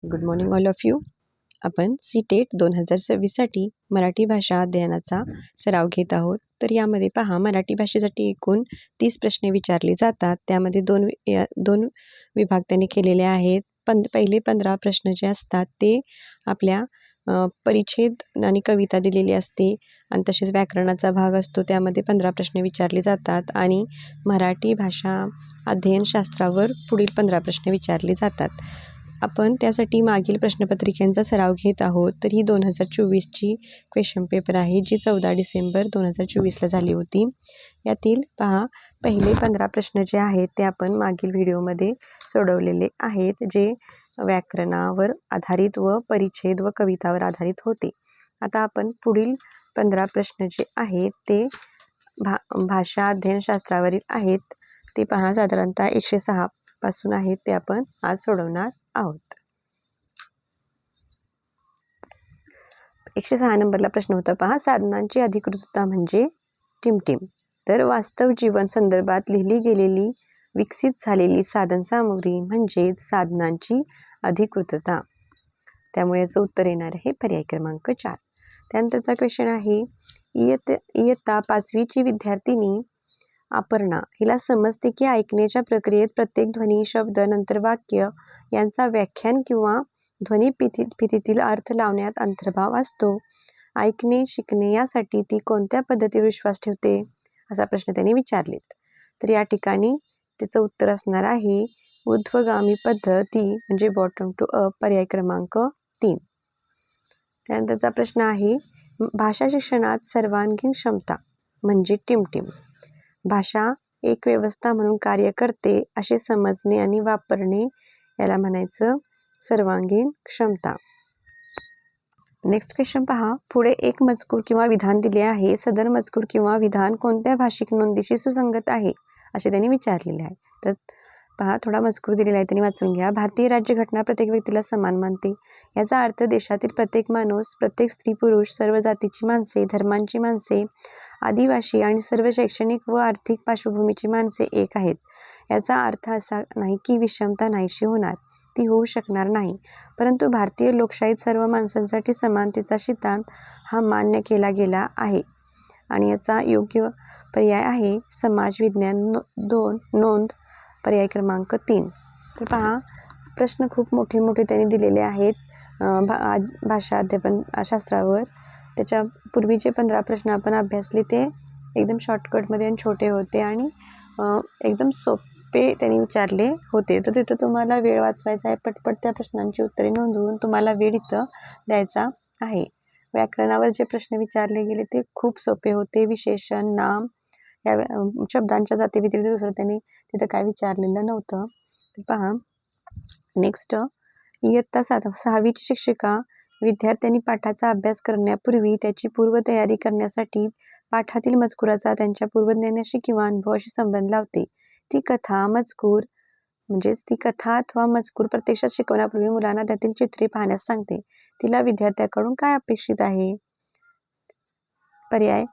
Good morning all of you. आपण CTET 2026साठी Marathi भाषा अध्ययनाचा सराव घेत आहोत. तर यामध्ये पहा, मराठी भाषेसाठी एकूण 30 प्रश्न विचारले जातात. त्यामध्ये दोन विभाग त्यांनी केलेले आहेत. पहिले 15 प्रश्न जे असतात ते आपल्या परिच्छेद आणि कविता दिलेली असते आणि तसेच व्याकरणाचा भाग असतो, त्यामध्ये 15 प्रश्न विचारले जातात आणि मराठी भाषा अध्ययनशास्त्रावर पुढील 15 प्रश्न विचारले जातात. आपण त्यासाठी मागील प्रश्नपत्रिकांचा सराव घेत आहोत. तर ही 2024ची क्वेश्चन पेपर आहे, जी 14 डिसेंबर 2024ला झाली होती. यातील पहा, पहिले 15 प्रश्न जे आहेत ते आपण मागील व्हिडिओमध्ये सोडवलेले आहेत, जे व्याकरणावर आधारित व परिच्छेद व कवितावर आधारित होते. आता आपण पुढील 15 प्रश्न जे आहेत ते भाषा अध्ययनशास्त्रावरील आहेत. ते पहा, साधारणतः 106 पासून आहेत, ते आपण आज सोडवणार आहोत. 106 नंबरला प्रश्न होता पहा, साधनांची अधिकृतता म्हणजे टिमटिम. तर वास्तव जीवन संदर्भात लिहिली गेलेली विकसित झालेली साधन सामुग्री म्हणजेच साधनांची अधिकृतता. त्यामुळे याचं उत्तर येणार आहे पर्याय क्रमांक 4. त्यानंतरचा क्वेश्चन आहे, इयत्ता 5वीची विद्यार्थिनी अपर्णा हिला समजते की ऐकण्याच्या प्रक्रियेत प्रत्येक ध्वनी, शब्द, नंतर वाक्य यांचा व्याख्यान किंवा ध्वनी फितीतील अर्थ लावण्यात अंतर्भाव असतो. ऐकणे, शिकणे यासाठी ती कोणत्या पद्धतीवर विश्वास ठेवते, असा प्रश्न त्यांनी विचारलेत. तर या ठिकाणी त्याचं उत्तर असणार आहे ऊर्ध्वगामी पद्धती म्हणजे बॉटम टू अप, पर्याय क्रमांक 3. त्यानंतरचा प्रश्न आहे, भाषा शिक्षणात सर्वांगीण क्षमता म्हणजे टिमटिम. भाषा एक व्यवस्था म्हणून कार्य करते असे समजणे आणि वापरणे याला म्हणायचं सर्वांगीण क्षमता. नेक्स्ट क्वेश्चन पहा, पुढे एक मजकूर किंवा विधान दिले आहे. सदर मजकूर किंवा विधान कोणत्या भाषिक नोंदीशी सुसंगत आहे असे त्यांनी विचारलेले आहे. तर पहा, थोडा मजकूर दिलेला आहे, त्यांनी वाचून घ्या. भारतीय राज्यघटना प्रत्येक व्यक्तीला समान मानते. याचा अर्थ देशातील प्रत्येक माणूस, प्रत्येक स्त्री पुरुष, सर्व जातीची माणसे, धर्मांची माणसे, आदिवासी आणि सर्व शैक्षणिक व आर्थिक पार्श्वभूमीची माणसे एक आहेत. याचा अर्थ असा नाही की विषमता नाहीशी होणार, ती होऊ शकणार नाही, परंतु भारतीय लोकशाहीत सर्व माणसांसाठी समानतेचा सिद्धांत हा मान्य केला गेला आहे. आणि याचा योग्य पर्याय आहे समाज विज्ञान 2 नोंद, पर्याय क्रमांक 3. तर पहा, प्रश्न खूप मोठे मोठे त्यांनी दिलेले आहेत भाषा अध्यापन शास्त्रावर. त्याच्या पूर्वीचे 15 प्रश्न आपण अभ्यासले ते एकदम शॉर्टकटमध्ये आणि छोटे होते आणि एकदम सोपे त्यांनी विचारले होते. तर तिथं तुम्हाला वेळ वाचवायचा आहे, पटपट त्या प्रश्नांची उत्तरे नोंदवून तुम्हाला वेळ इथं द्यायचा आहे. व्याकरणावर जे प्रश्न विचारले गेले ते खूप सोपे होते. विशेषण, नाम या शब्दांच्या जाती व्यतिरिक्त दुसरं त्यांनी तिथं काय विचारलेलं नव्हतं. तर पहा, नेक्स्ट, इयत्ता 6वीची शिक्षिका विद्यार्थ्यांनी पाठाचा अभ्यास करण्यापूर्वी त्याची पूर्वतयारी करण्यासाठी पाठातील मजकुराचा त्यांच्या पूर्वज्ञानाशी किंवा अनुभवाशी संबंध लावते. ती कथा, मजकूर म्हणजेच ती कथा अथवा मजकूर प्रत्यक्षात शिकवण्यापूर्वी मुलांना त्यातील चित्रे पाहण्यास सांगते. तिला विद्यार्थ्याकडून काय अपेक्षित आहे, पर्याय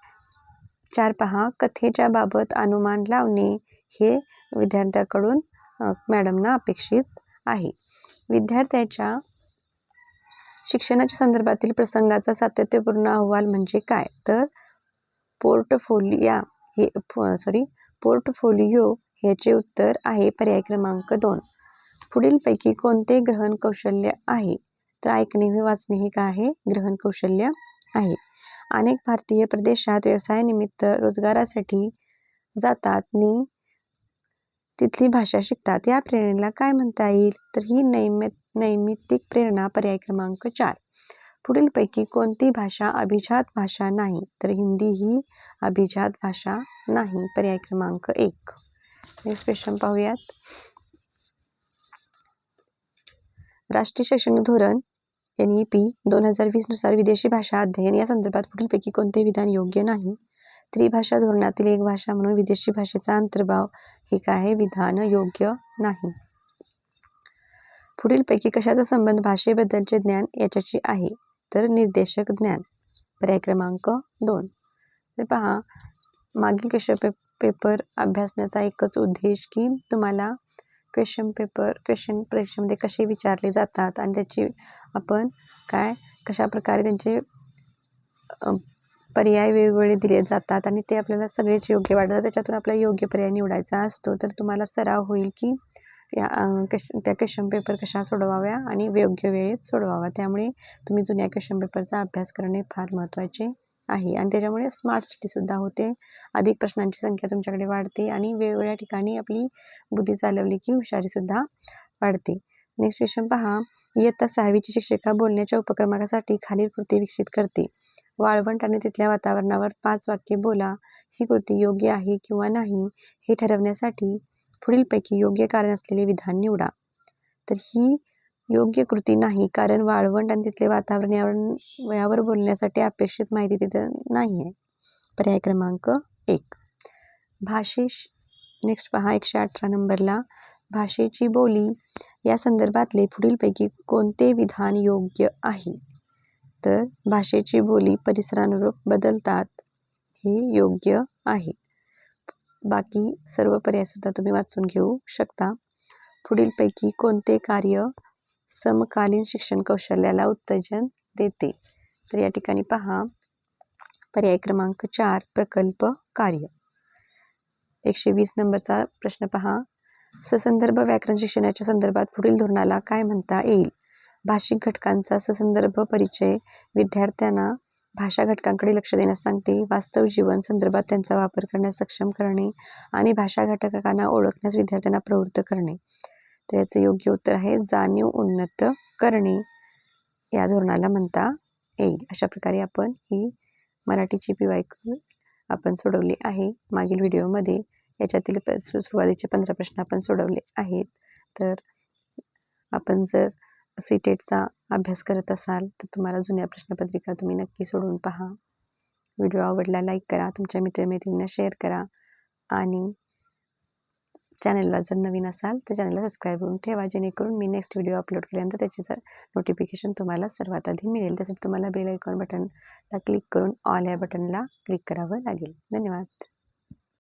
4 पहा, कथेच्या बाबत अनुमान लावणे हे विद्यार्थ्याकडून मॅडमना अपेक्षित आहे. विद्यार्थ्याच्या शिक्षणाच्या संदर्भातील प्रसंगाचा सातत्यपूर्ण अहवाल म्हणजे काय, तर पोर्टफोलिओ ह्याचे उत्तर आहे पर्याय क्रमांक 2. पुढीलपैकी कोणते ग्रहण कौशल्य आहे, तर ऐकणे व वाचणे हे काय आहे, ग्रहण कौशल्य आहे. अनेक भारतीय प्रदेशात व्यवसायानिमित्त रोजगारासाठी जातात नि तिथली भाषा शिकतात. या प्रेरणेला काय म्हणता येईल, तर ही नैमित्तिक प्रेरणा, पर्याय क्रमांक 4. पुढीलपैकी कोणती भाषा अभिजात भाषा नाही, तर हिंदी ही अभिजात भाषा नाही, पर्याय क्रमांक 1. नेक्स्ट क्वेश्चन पाहूयात. राष्ट्रीय शैक्षणिक धोरण NEP 2020 नुसार विदेशी भाषा अध्ययन या संदर्भात पुढीलपैकी कोणते विधान योग्य नाही. त्रिभाषा धोरणातील एक भाषा म्हणून विदेशी भाषेचा अंतर्भाव हे काय आहे, विधान योग्य नाही. पुढीलपैकी कशाचा संबंध भाषेबद्दलचे ज्ञान याच्याशी आहे, तर निर्देशक ज्ञान, पर्याय क्रमांक 2. तर पहा, मागील क्वेश्चन पेपर अभ्यासण्याचा एकच उद्देश की तुम्हाला क्वेश्चन परीक्षेमध्ये कसे विचारले जातात आणि त्याची आपण कशा प्रकारे त्यांचे पर्याय वेगवेगळे दिले जातात आणि ते आपल्याला सगळेच योग्य वाटतात. त्याच्यातून आपल्याला योग्य पर्याय निवडायचा असतो. तर तुम्हाला सराव होईल की त्या क्वेश्चन पेपर कशा सोडवाव्या आणि योग्य वेळेत सोडवाव्या. त्यामुळे तुम्ही जुन्या क्वेश्चन पेपरचा अभ्यास करणे फार महत्त्वाचे आहे आणि त्याच्यामुळे स्मार्ट सिटीसुद्धा होते. अधिक प्रश्नांची संख्या तुमच्याकडे वाढते आणि वेगवेगळ्या ठिकाणी आपली बुद्धी चालवली की हुशारीसुद्धा वाढते. नेक्स्ट क्वेश्चन पहा. इयत्ता 6वीची शिक्षिका बोलण्याच्या उपक्रमासाठी खालील कृती विकसित करते. वाळवंट आणि तिथल्या वातावरणावर 5 वाक्ये बोला. ही कृती योग्य आहे किंवा नाही हे ठरवण्यासाठी पुढीलपैकी योग्य कारण असलेले विधान निवडा. तर ही योग्य कृती नाही, कारण वाळवंट आणि तिथले वातावरण यावर बोलण्यासाठी अपेक्षित माहिती तिथे नाही आहे. पर्याय क्रमांक 1. नेक्स्ट पहा 118 नंबरला. भाषेची बोली या संदर्भातले पुढीलपैकी कोणते विधान योग्य आहे? तर भाषेची बोली परिसरानुरूप बदलतात हे योग्य आहे. बाकी सर्व पर्यायसुद्धा तुम्ही वाचून घेऊ शकता. पुढीलपैकी कोणते कार्य समकालीन शिक्षण कौशल्याला उत्तेजन देते? तर या ठिकाणी पहा पर्याय क्रमांक 4 प्रकल्प कार्य. 120 नंबरचा प्रश्न पहा. ससंदर्भ व्याकरण शिक्षणाच्या संदर्भात पुढील धोरणाला काय म्हणता येईल? भाषिक घटकांचा ससंदर्भ परिचय विद्यार्थ्यांना भाषा घटकांकडे लक्ष देण्यास सांगते. वास्तव जीवन संदर्भात त्यांचा वापर करण्यास सक्षम करणे आणि भाषा घटकांना ओळखण्यास विद्यार्थ्यांना प्रवृत्त करणे. तर याचं योग्य उत्तर आहे जाणीव उन्नत करणे या धोरणाला म्हणता येईल. अशा प्रकारे आपण ही मराठीची PYQ आपण सोडवली आहे. मागील व्हिडिओमध्ये याच्यातील सुरुवातीचे 15 प्रश्न आपण सोडवले आहेत. तर आपण जर CTETचा अभ्यास करत असाल तर तुम्हाला जुन्या प्रश्नपत्रिका तुम्ही नक्की सोडवून पहा. व्हिडिओ आवडला लाईक करा, तुमच्या मित्रमैत्रिणींना शेअर करा आणि चॅनलला जर नवीन असाल तर चॅनलला सबस्क्राईब करून ठेवा, जेणेकरून मी नेक्स्ट व्हिडिओ अपलोड केल्यानंतर त्याची नोटिफिकेशन तुम्हाला सर्वात आधी मिळेल. त्यासाठी तुम्हाला बेल आयकॉन बटनला क्लिक करून ऑल या बटनला क्लिक करावं लागेल. धन्यवाद.